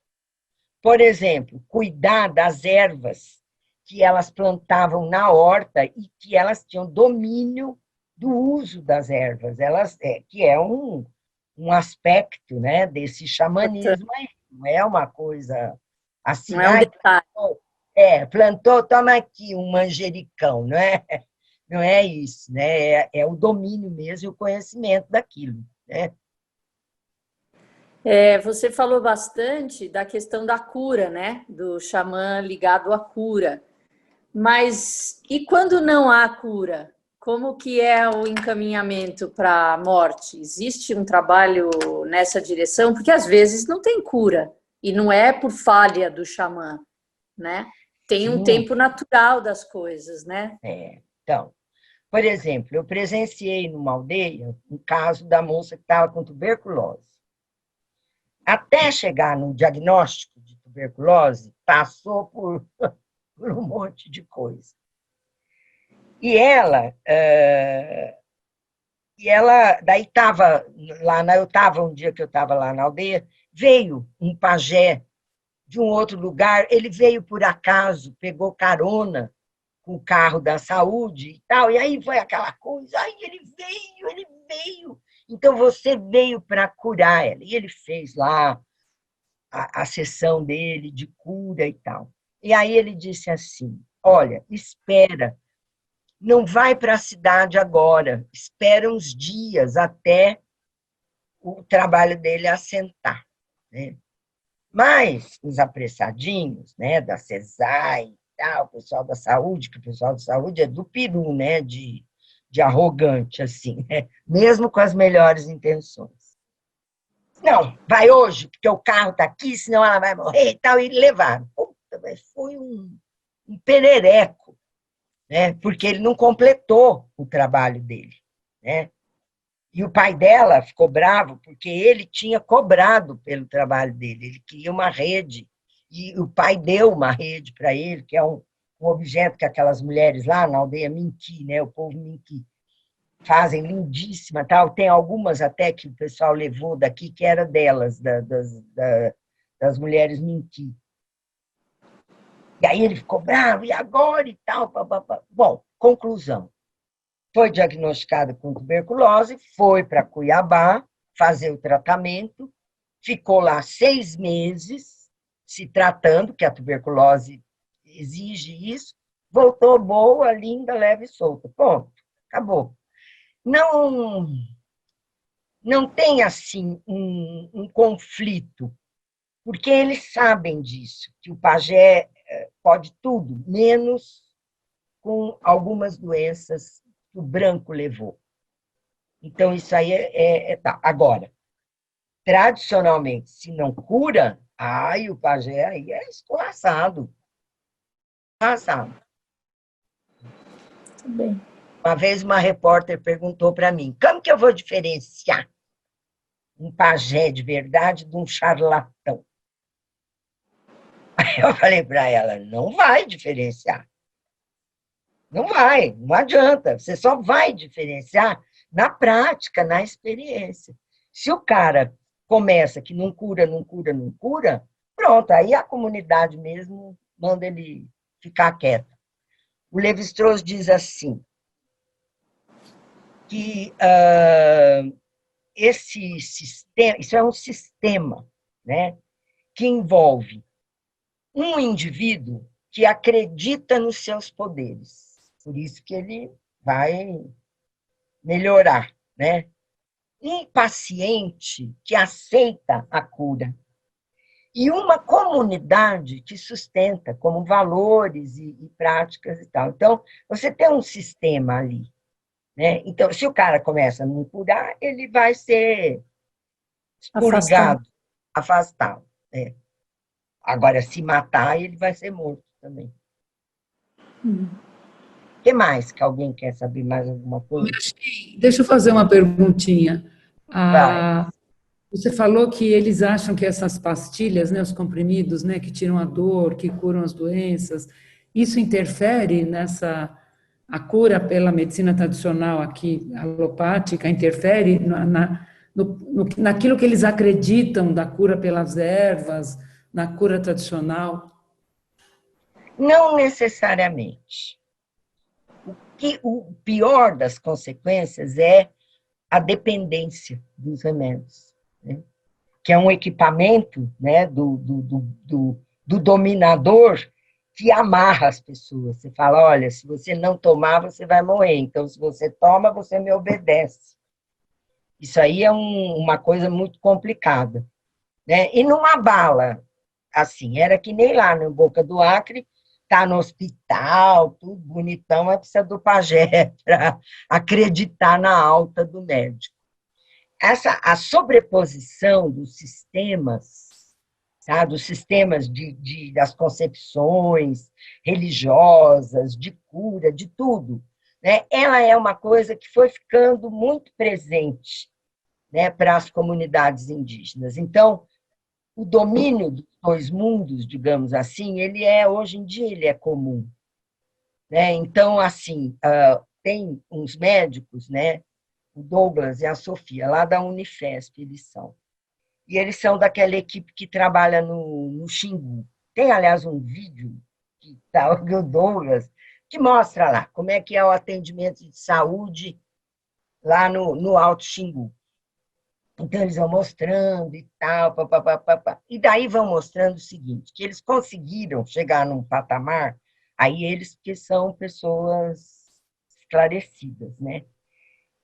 Por exemplo, cuidar das ervas que elas plantavam na horta e que elas tinham domínio do uso das ervas. Que é um aspecto, né, desse xamanismo aí. Não é uma coisa assim, não é um detalhe. Plantou, toma aqui um manjericão, não é? Não é isso, né? É o domínio mesmo e o conhecimento daquilo, né? Você falou bastante da questão da cura, né? Do xamã ligado à cura. Mas e quando não há cura? Como que é o encaminhamento para a morte? Existe um trabalho nessa direção? Porque às vezes não tem cura. E não é por falha do xamã, né? Tem um tempo natural das coisas, né? Então, por exemplo, eu presenciei numa aldeia um caso da moça que estava com tuberculose. Até chegar no diagnóstico de tuberculose, passou por um monte de coisa. E ela daí estava lá, eu estava um dia que eu estava lá na aldeia, veio um pajé de um outro lugar, ele veio por acaso, pegou carona com o carro da saúde e tal, e aí foi aquela coisa, aí ele veio. Então você veio para curar ela. E ele fez lá a sessão dele de cura e tal. E aí ele disse assim: olha, espera, não vai para a cidade agora, espera uns dias até o trabalho dele assentar, né? Mas os apressadinhos, né, da CESAI e tal, o pessoal da saúde, que o pessoal da saúde é do peru, né, de arrogante, assim, né? Mesmo com as melhores intenções. Não, vai hoje, porque o carro está aqui, senão ela vai morrer e tal, e levaram. Puta, mas foi um perereco, né? Porque ele não completou o trabalho dele, né? E o pai dela ficou bravo porque ele tinha cobrado pelo trabalho dele, ele queria uma rede, e o pai deu uma rede para ele, que é um objeto que aquelas mulheres lá na aldeia Minqui, né, o povo Minqui, fazem, lindíssima, tal. Tem algumas até que o pessoal levou daqui, que era delas, das mulheres Minqui. E aí ele ficou bravo, e agora e tal, papapá. Bom, conclusão. Foi diagnosticado com tuberculose, foi para Cuiabá fazer o tratamento, ficou lá 6 meses se tratando, que a tuberculose exige isso, voltou boa, linda, leve e solta. Ponto, acabou. Não tem, assim, um conflito, porque eles sabem disso, que o pajé pode tudo, menos com algumas doenças que o branco levou. Então, isso aí tá. Agora, tradicionalmente, se não cura, o pajé aí é escorraçado. Escorraçado. Muito bem. Uma vez uma repórter perguntou para mim, como que eu vou diferenciar um pajé de verdade de um charlatão? Aí eu falei para ela, não vai diferenciar. Não vai, não adianta. Você só vai diferenciar na prática, na experiência. Se o cara começa que não cura, pronto, aí a comunidade mesmo manda ele ficar quieto. O Lévi-Strauss diz assim, que esse sistema, isso é um sistema, né, que envolve um indivíduo que acredita nos seus poderes. Por isso que ele vai melhorar, né? Um paciente que aceita a cura. E uma comunidade que sustenta como valores e práticas e tal. Então, você tem um sistema ali, né? Então, se o cara começa a não curar, ele vai ser expurgado, afastado. Né? Agora, se matar, ele vai ser morto também. O que mais? Que alguém quer saber mais alguma coisa? Deixa eu fazer uma perguntinha. Você falou que eles acham que essas pastilhas, né, os comprimidos, né, que tiram a dor, que curam as doenças, isso interfere a cura pela medicina tradicional aqui, alopática, interfere naquilo que eles acreditam da cura pelas ervas, na cura tradicional? Não necessariamente. O pior das consequências é a dependência dos remédios, né? Que é um equipamento, né, do dominador que amarra as pessoas. Você fala, olha, se você não tomar, você vai morrer. Então, se você toma, você me obedece. Isso aí é uma coisa muito complicada, né? E não abala, assim, era que nem lá no Boca do Acre, tá no hospital, tudo bonitão, mas precisa do pajé para acreditar na alta do médico. A sobreposição dos sistemas, tá? Dos sistemas das concepções religiosas, de cura, de tudo, né? Ela é uma coisa que foi ficando muito presente, né, para as comunidades indígenas. Então, o domínio dos dois mundos, digamos assim, hoje em dia ele é comum, né? Então, assim, tem uns médicos, né? O Douglas e a Sofia, lá da Unifesp, eles são. E eles são daquela equipe que trabalha no Xingu. Tem, aliás, um vídeo que tá o Douglas, que mostra lá como é que é o atendimento de saúde lá no Alto Xingu. Então, eles vão mostrando e tal, papapá. E daí vão mostrando o seguinte, que eles conseguiram chegar num patamar, aí eles que são pessoas esclarecidas, né?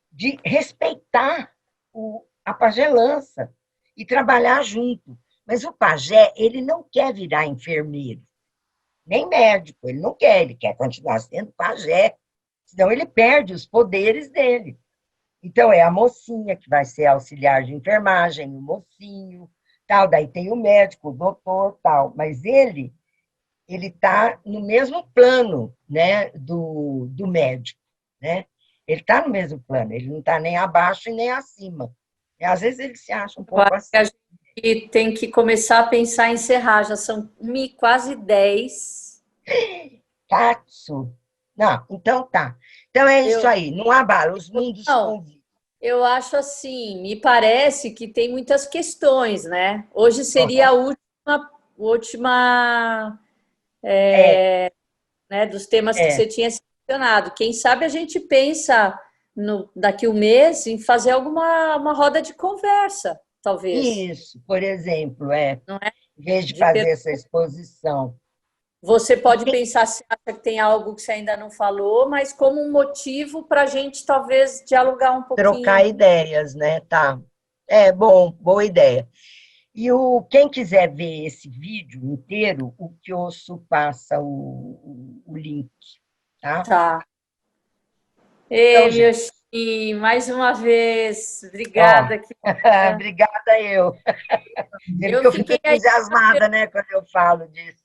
De respeitar a pagelança e trabalhar junto. Mas o pajé, ele não quer virar enfermeiro, nem médico, ele não quer, ele quer continuar sendo pajé, senão ele perde os poderes dele. Então, é a mocinha que vai ser auxiliar de enfermagem, o mocinho, tal, daí tem o médico, o doutor, tal, mas ele está no mesmo plano, né, do médico, né? Ele está no mesmo plano, ele não está nem abaixo e nem acima. E, às vezes ele se acha um pouco A assim. gente tem que começar a pensar em encerrar, já são quase 10. Tatsu. Não, então tá. Então é isso aí, não abala, os mundos Não, convivem. eu acho assim, me parece que tem muitas questões, né? Hoje seria a última né, dos temas que você tinha mencionado. Quem sabe a gente pensa daqui um mês em fazer uma roda de conversa, talvez. Isso, por exemplo, Não é? em vez de De fazer essa exposição. Você pode pensar se acha que tem algo que você ainda não falou, mas como um motivo para a gente talvez dialogar um Trocar pouquinho. ideias, né? Tá. É bom, boa ideia. E quem quiser ver esse vídeo inteiro, o Kioso passa o link, tá? Tá. Então, Ei, meu gente, Chi, mais uma vez, ó, obrigada, querida. obrigada eu. Você vê que Eu eu fico fiquei aí, entusiasmada, né, quando eu falo disso.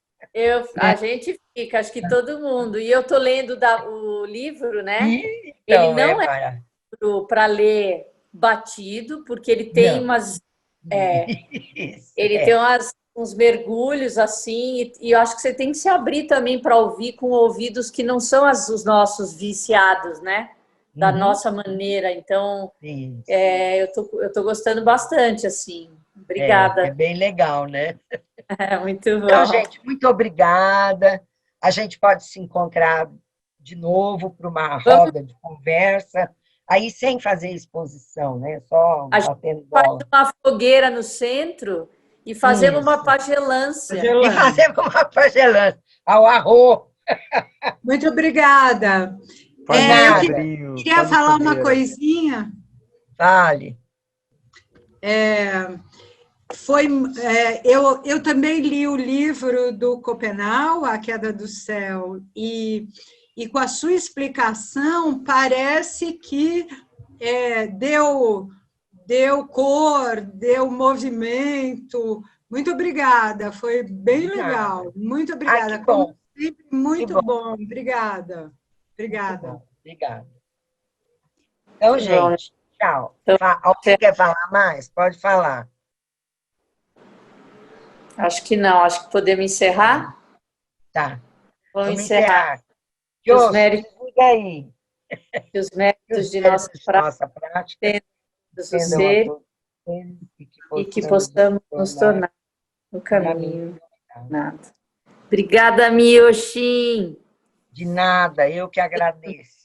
a gente fica, acho que todo mundo. E eu tô lendo o livro, né? Ele Então, não é para. para ler batido, porque ele tem Não. umas, Isso, ele tem uns mergulhos assim, e eu acho que você tem que se abrir também para ouvir com ouvidos que não são os nossos viciados, né? Da Uhum. nossa maneira. Então, Isso. eu tô gostando bastante, assim. É Obrigada. bem legal, né? É muito Então, bom. gente, muito obrigada. A gente pode se encontrar de novo para uma Vamos, roda de conversa, aí sem fazer exposição, né? Só a gente batendo faz bola. uma fogueira no centro e fazemos uma Isso. pagelância. E Gelane. fazer uma pagelância ao arroz. Muito obrigada. Faz um Eu Nada. quadrinho, queria faz uma falar uma fogueira. coisinha. Fale. Eu também li o livro do Copenau, A Queda do Céu, e com a sua explicação, parece que deu cor, deu movimento. Muito obrigada, foi bem Nada. legal. Muito Ai, que obrigada. Como bom. sempre, Que muito bom. bom. Obrigada. Muito Obrigada. bom. Obrigada. Então, Bom, gente, tchau. então, Alguém quer falar mais? Pode falar. acho que não, acho que podemos encerrar. Tá. Vamos Vamos encerrar. encerrar. Os Kioso, méritos desliga E aí? Que os métodos de nossa nossa prática tendam a ser e que possamos nos tornar no caminho. Nada. Obrigada, Miyoshin. De nada, eu que agradeço.